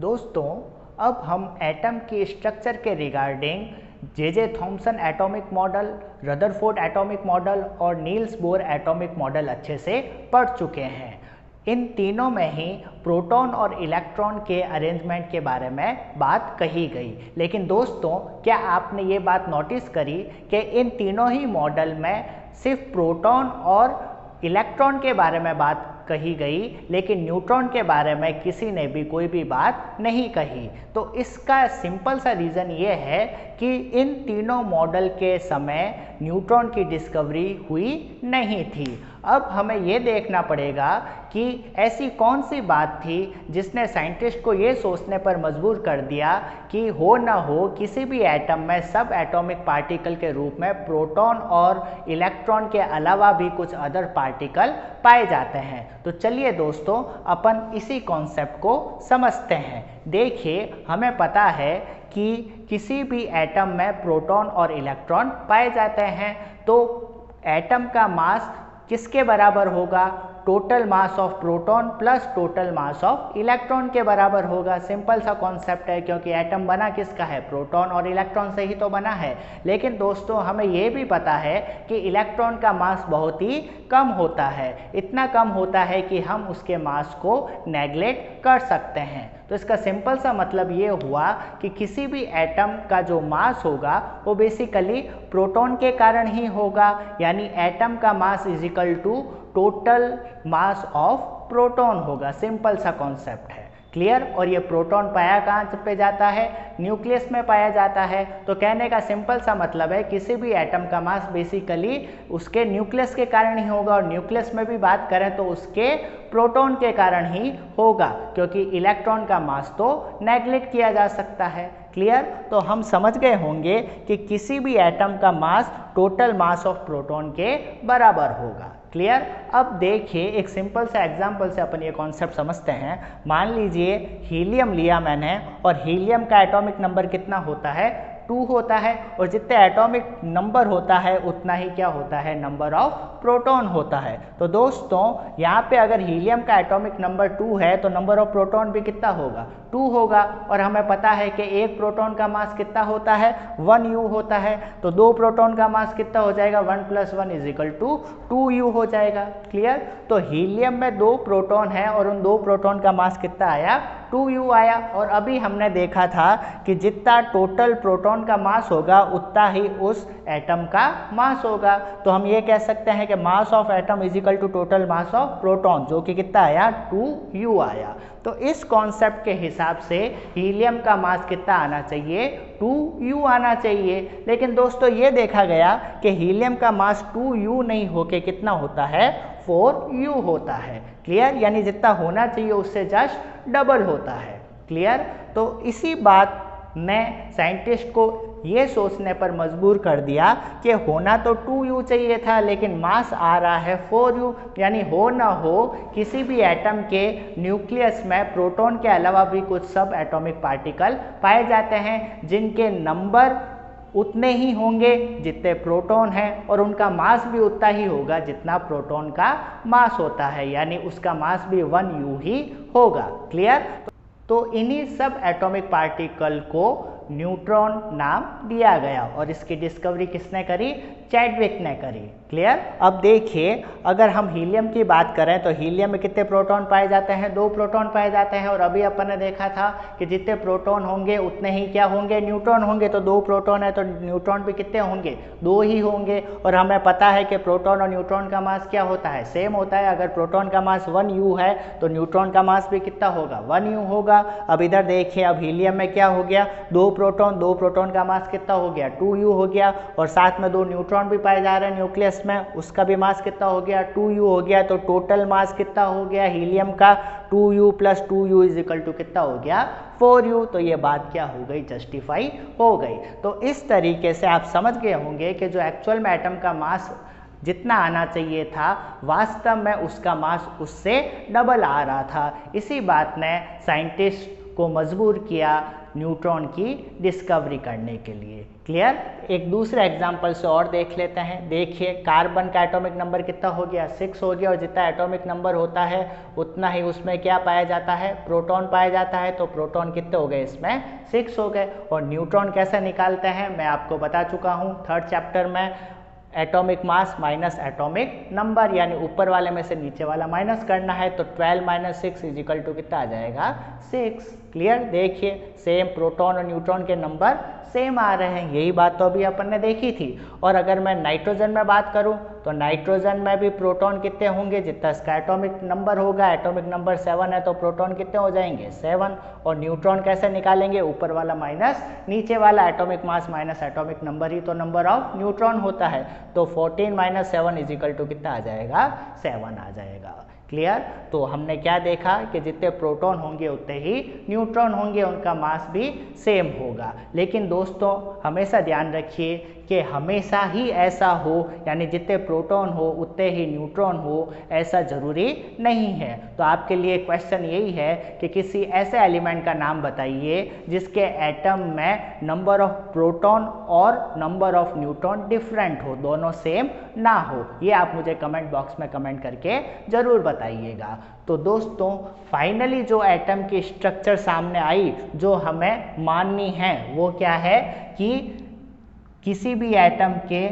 दोस्तों, अब हम एटम की स्ट्रक्चर के regarding J Thomson atomic model, Rutherford atomic model और नील्स बोर एटॉमिक मॉडल अच्छे से पढ़ चुके हैं। इन तीनों में ही प्रोटॉन और इलेक्ट्रॉन के अरेंजमेंट के बारे में बात कही गई। लेकिन दोस्तों, क्या आपने ये बात नोटिस करी कि इन तीनों ही मॉडल में सिर्फ प्रोटॉन और इलेक्ट्रॉन के बारे में बात कही गई, लेकिन न्यूट्रॉन के बारे में किसी ने भी कोई भी बात नहीं कही। तो इसका सिंपल सा रीज़न ये है कि इन तीनों मॉडल के समय न्यूट्रॉन की डिस्कवरी हुई नहीं थी। अब हमें ये देखना पड़ेगा कि ऐसी कौन सी बात थी जिसने साइंटिस्ट को ये सोचने पर मजबूर कर दिया कि हो ना हो किसी भी एटम में सब एटॉमिक पार्टिकल के रूप में प्रोटॉन और इलेक्ट्रॉन के अलावा भी कुछ अदर पार्टिकल पाए जाते हैं। तो चलिए दोस्तों, अपन इसी कॉन्सेप्ट को समझते हैं। देखिए, हमें पता है कि किसी भी एटम में प्रोटॉन और इलेक्ट्रॉन पाए जाते हैं, तो एटम का मास किसके बराबर होगा? Total mass of proton plus total mass of electron के बराबर होगा। सिंपल सा कॉन्सेप्ट है, क्योंकि एटम बना किसका है? प्रोटॉन और इलेक्ट्रॉन से ही तो बना है। लेकिन दोस्तों, हमें ये भी पता है कि इलेक्ट्रॉन का मास बहुत ही कम होता है। इतना कम होता है कि हम उसके मास को नेग्लेक्ट कर सकते हैं। तो इसका सिंपल सा मतलब ये हुआ कि किसी भी एटम का जो मास होगा वो बेसिकली प्रोटॉन के कारण ही होगा, यानी एटम का mass is equal to total mass of proton होगा। सिंपल सा कॉन्सेप्ट है, क्लियर। और ये प्रोटॉन पाया कहाँ पे जाता है? न्यूक्लियस में पाया जाता है। तो कहने का सिंपल सा मतलब है किसी भी एटम का मास बेसिकली उसके न्यूक्लियस के कारण ही होगा, और न्यूक्लियस में भी बात करें तो उसके प्रोटॉन के कारण ही होगा, क्योंकि इलेक्ट्रॉन का मास तो नेग्लेक्ट किया जा सकता है। क्लियर। तो हम समझ गए होंगे कि किसी भी एटम का mass total mass of proton के बराबर होगा। क्लियर। अब देखिए, एक सिंपल सा एग्जांपल से अपन ये कॉन्सेप्ट समझते हैं। मान लीजिए हीलियम लिया मैंने, और हीलियम का एटॉमिक नंबर कितना होता है? 2 होता है, और जितने एटॉमिक नंबर होता है उतना ही क्या होता है? नंबर ऑफ प्रोटॉन होता है। तो दोस्तों, यहाँ पे अगर हीलियम का एटॉमिक नंबर 2 है तो नंबर ऑफ प्रोटॉन भी कितना होगा? 2 होगा। और हमें पता है कि एक प्रोटॉन का मास कितना होता है? 1U होता है। तो 2 प्रोटॉन का मास कितना हो जाएगा? 1 + 1 = 2U हो जाएगा। क्लियर। तो हीलियम में 2 प्रोटॉन है और उन 2 प्रोटॉन का मास कितना आया? 2U आया। और अभी हमने देखा था कि जितना टोटल प्रोटॉन का मास होगा उतना ही उस एटम का मास होगा। तो हम ये कह सकते हैं कि mass of atom is equal to total mass of proton, जो कि कितना आया? 2U आया। तो इस कॉन्सेप्ट के हिसाब से हीलियम का मास कितना आना चाहिए? 2U आना चाहिए। लेकिन दोस्तों, ये देखा गया कि हीलियम का मास 2U नहीं होके कितना होता है? 4U होता है। क्लियर। यानी जितना होना चाहिए उससे जस्ट डबल होता है। क्लियर। तो इसी बात ने साइंटिस्ट को ये सोचने पर मजबूर कर दिया कि होना तो 2U चाहिए था, लेकिन मास आ रहा है 4U। यानी हो ना हो किसी भी एटम के न्यूक्लियस में प्रोटॉन के अलावा भी कुछ सब एटॉमिक पार्टिकल पाए जाते हैं, जिनके नंबर उतने ही होंगे जितने प्रोटॉन हैं, और उनका मास भी उतना ही होगा जितना प्रोटॉन का मास होता है, यानी उसका मास भी 1U ही होगा। क्लियर। तो इन्हीं सब एटॉमिक पार्टिकल को न्यूट्रॉन नाम दिया गया, और इसकी डिस्कवरी किसने करी? चैडविक ने करी। क्लियर। अब देखिए, अगर हम हीलियम की बात करें तो हीलियम में कितने प्रोटॉन पाए जाते हैं? 2 प्रोटॉन पाए जाते हैं। और अभी अपन ने देखा था कि जितने प्रोटॉन होंगे उतने ही क्या होंगे? न्यूट्रॉन होंगे। तो 2 प्रोटॉन है तो न्यूट्रॉन भी कितने होंगे? 2 ही होंगे। और हमें पता है कि प्रोटॉन और न्यूट्रॉन का मास क्या होता है? सेम होता है। अगर प्रोटॉन का मास 1U है तो न्यूट्रॉन का मास भी कितना होगा? 1U होगा। अब इधर देखिए, अब हीलियम में क्या हो गया? 2 प्रोटॉन का मास कितना हो गया? 2U हो गया। और साथ में 2 न्यूट्रॉन भी पाए जा रहे हैं न्यूक्लियस में, उसका भी मास कितना हो गया? 2U हो गया। तो टोटल मास कितना हो गया हीलियम का? 2U + 2U = कितना हो गया? 4U। तो ये बात क्या हो गई? जस्टिफाई हो गई। तो इस तरीके से आप समझ गए होंगे कि जो एक्चुअल में एटम का मास जितना आना चाहिए था, वास्तव में उसका मास उससे डबल आ रहा था। इसी बात ने साइंटिस्ट को मजबूर किया न्यूट्रॉन की डिस्कवरी करने के लिए। क्लियर। एक दूसरे एग्जाम्पल से और देख लेते हैं। देखिए कार्बन का एटॉमिक नंबर कितना हो गया, 6 हो गया, और जितना एटॉमिक नंबर होता है उतना ही उसमें क्या पाया जाता है, प्रोटॉन पाया जाता है। तो प्रोटॉन कितने हो गए, इसमें 6 हो गए। और न्यूट्रॉन कैसे निकालते हैं मैं आपको बता चुका हूँ 3rd चैप्टर में। Atomic mass minus atomic number, यानी ऊपर वाले में से नीचे वाला माइनस करना है। तो 12 - 6 इजिकल टू कितना आ जाएगा, 6। क्लियर। देखिए सेम प्रोटॉन और न्यूट्रॉन के नंबर सेम आ रहे हैं, यही बात तो अभी अपन ने देखी थी। और अगर मैं नाइट्रोजन में बात करूं तो नाइट्रोजन में भी प्रोटॉन कितने होंगे, जितना इसका एटॉमिक नंबर होगा, एटॉमिक नंबर 7 है तो प्रोटॉन कितने हो जाएंगे, 7। और न्यूट्रॉन कैसे निकालेंगे, ऊपर वाला माइनस नीचे वाला, atomic mass minus atomic number ही तो नंबर ऑफ न्यूट्रॉन होता है। तो 14 - 7 इजिकल टू कितना आ जाएगा, 7 आ जाएगा। क्लियर। तो हमने क्या देखा कि जितने प्रोटॉन होंगे उतने ही न्यूट्रॉन होंगे, उनका मास भी सेम होगा। लेकिन दोस्तों हमेशा ध्यान रखिए कि हमेशा ही ऐसा हो, यानी जितने प्रोटॉन हो उतने ही न्यूट्रॉन हो, ऐसा ज़रूरी नहीं है। तो आपके लिए क्वेश्चन यही है कि किसी ऐसे एलिमेंट का नाम बताइए जिसके एटम में नंबर ऑफ प्रोटॉन और नंबर ऑफ न्यूट्रॉन डिफरेंट हो, दोनों सेम ना हो। ये आप मुझे कमेंट बॉक्स में कमेंट करके ज़रूर बताइएगा। तो दोस्तों फाइनली जो एटम की स्ट्रक्चर सामने आई जो हमें माननी है वो क्या है कि किसी भी एटम के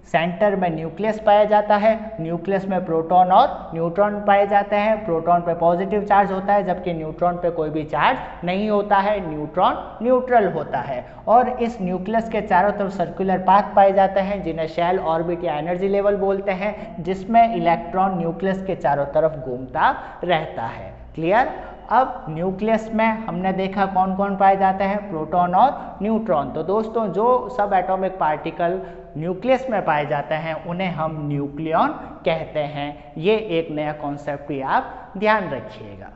सेंटर में न्यूक्लियस पाया जाता है, न्यूक्लियस में प्रोटॉन और न्यूट्रॉन पाए जाते हैं। प्रोटॉन पे पॉजिटिव चार्ज होता है जबकि न्यूट्रॉन पे कोई भी चार्ज नहीं होता है, न्यूट्रॉन न्यूट्रल होता है। और इस न्यूक्लियस के चारों तरफ सर्कुलर पाथ पाए जाते हैं जिन्हें शेल ऑर्बिट या एनर्जी लेवल बोलते हैं, जिसमें इलेक्ट्रॉन न्यूक्लियस के चारों तरफ घूमता रहता है। क्लियर। अब न्यूक्लियस में हमने देखा कौन कौन पाए जाते हैं, प्रोटॉन और न्यूट्रॉन। तो दोस्तों जो सब एटॉमिक पार्टिकल न्यूक्लियस में पाए जाते हैं उन्हें हम न्यूक्लियॉन कहते हैं। ये एक नया कॉन्सेप्ट भी आप ध्यान रखिएगा।